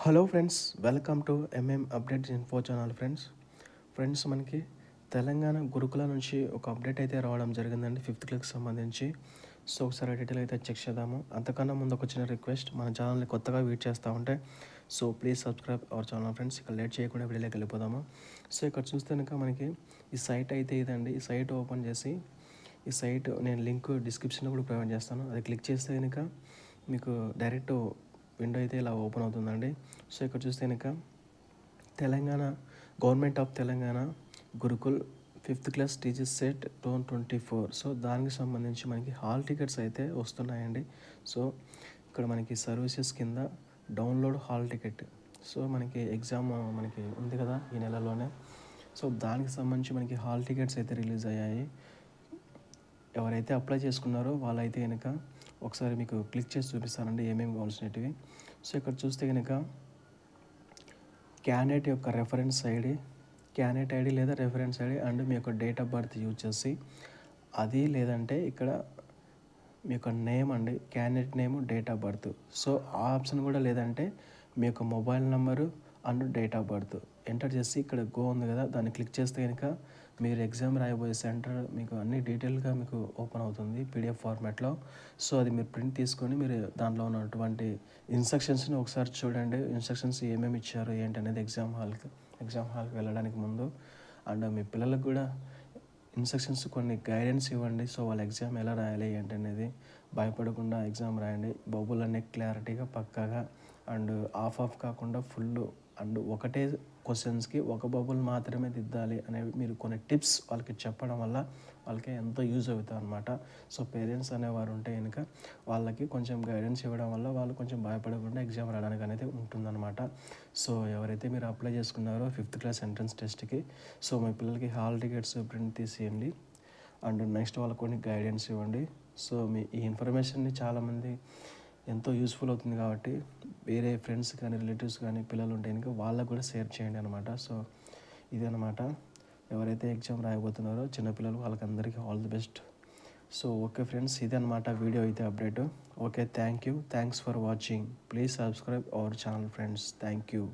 Hello friends, welcome to updates info channel. Friends మనకి తెలంగాణ గురుకుల నుంచి ఒక అప్డేట్ అయితే రావడం జరిగిందండి, 5th క్లాస్కి సంబంధించి. సో ఒకసారి డీటెయిల్ అయితే చెక్ చేద్దాము. అంతకన్నా ముందు ఒక చిన్న రిక్వెస్ట్, మన ఛానల్ని కొత్తగా వీట్ చేస్తూ ఉంటే so please subscribe our channel friends. ఇక్కడ లేట్ చేయకుండా వీడియోలోకి వెళ్ళిపోదాము. సో ఇక్కడ చూస్తే కనుక మనకి ఈ సైట్ అయితే ఇదండి. ఈ సైట్ ఓపెన్ చేసి ఈ సైట్ నేను లింక్ డిస్క్రిప్షన్లో కూడా ప్రొవైడ్ చేస్తాను. అది క్లిక్ చేస్తే కనుక మీకు డైరెక్ట్ విండో అయితే ఇలా ఓపెన్ అవుతుందండి. సో ఇక్కడ చూస్తే కనుక Telangana government of Telangana Gurukul 5th class teachers set 2024. So దానికి సంబంధించి మనకి హాల్ టికెట్స్ అయితే వస్తున్నాయండి. సో ఇక్కడ మనకి సర్వీసెస్ కింద డౌన్లోడ్ హాల్ టికెట్. సో మనకి ఎగ్జామ్ మనకి ఉంది కదా ఈ నెలలోనే. సో దానికి సంబంధించి మనకి హాల్ టికెట్స్ అయితే రిలీజ్ అయ్యాయి. ఎవరైతే అప్లై చేసుకున్నారో వాళ్ళైతే కనుక ఒకసారి మీకు క్లిక్ చేసి చూపిస్తానండి ఏమేమి కావాల్సినవి. సో ఇక్కడ చూస్తే కనుక క్యాండిడేట్ యొక్క రెఫరెన్స్ ఐడి, క్యాండిడేట్ ఐడి లేదా రెఫరెన్స్ ఐడి అండ్ మీ యొక్క డేట్ ఆఫ్ బర్త్ యూజ్ చేసి, అది లేదంటే ఇక్కడ మీ యొక్క నేమ్ అండి, candidate name, date of birth. So ఆ ఆప్షన్ కూడా లేదంటే మీ యొక్క mobile number and date of birth enter చేసి ఇక్కడ గో ఉంది కదా, దాన్ని క్లిక్ చేస్తే కనుక మీరు ఎగ్జామ్ రాయబోయే సెంటర్ మీకు అన్ని డీటెయిల్గా మీకు ఓపెన్ అవుతుంది పీడిఎఫ్ ఫార్మాట్లో. సో అది మీరు ప్రింట్ తీసుకొని మీరు దాంట్లో ఉన్నటువంటి ఇన్స్ట్రక్షన్స్ని ఒకసారి చూడండి. ఇన్స్ట్రక్షన్స్ ఏమేమి ఇచ్చారు ఏంటి అనేది ఎగ్జామ్ హాల్కి వెళ్ళడానికి ముందు. అండ్ మీ పిల్లలకు కూడా ఇన్స్ట్రక్షన్స్ కొన్ని గైడెన్స్ ఇవ్వండి. సో వాళ్ళ ఎగ్జామ్ ఎలా రాయాలి ఏంటి అనేది భయపడకుండా ఎగ్జామ్ రాయండి. బబుల్ అనే క్లారిటీగా పక్కాగా అండ్ ఆఫ్ కాకుండా ఫుల్ అండ్ ఒకటే క్వశ్చన్స్కి ఒక బబుల్ మాత్రమే దిద్దాలి అనేవి మీరు కొన్ని టిప్స్ వాళ్ళకి చెప్పడం వల్ల వాళ్ళకి ఎంతో యూజ్ అవుతుంది అనమాట. సో పేరెంట్స్ అనేవారు ఉంటే కనుక వాళ్ళకి కొంచెం గైడెన్స్ ఇవ్వడం వల్ల వాళ్ళు కొంచెం భయపడకుండా ఎగ్జామ్ రాయడానికి అనేది ఉంటుందన్నమాట. సో ఎవరైతే మీరు అప్లై చేసుకున్నారో 5th క్లాస్ ఎంట్రన్స్ టెస్ట్కి, సో మీ పిల్లలకి హాల్ టికెట్స్ ప్రింట్ తీసేయండి అండ్ నెక్స్ట్ వాళ్ళకి కొన్ని గైడెన్స్ ఇవ్వండి. సో మీ ఈ ఇన్ఫర్మేషన్ని చాలామంది ఎంతో యూస్ఫుల్ అవుతుంది కాబట్టి వేరే ఫ్రెండ్స్ కానీ రిలేటివ్స్ కానీ పిల్లలు ఉంటే కనుక వాళ్ళకు కూడా షేర్ చేయండి అనమాట. సో ఇదనమాట, ఎవరైతే ఎగ్జామ్ రాయబోతున్నారో చిన్నపిల్లలు వాళ్ళకందరికీ all the best. So okay friends, ఇదనమాట వీడియో అయితే update. Okay, thanks for watching. Please subscribe our channel friends. Thank you.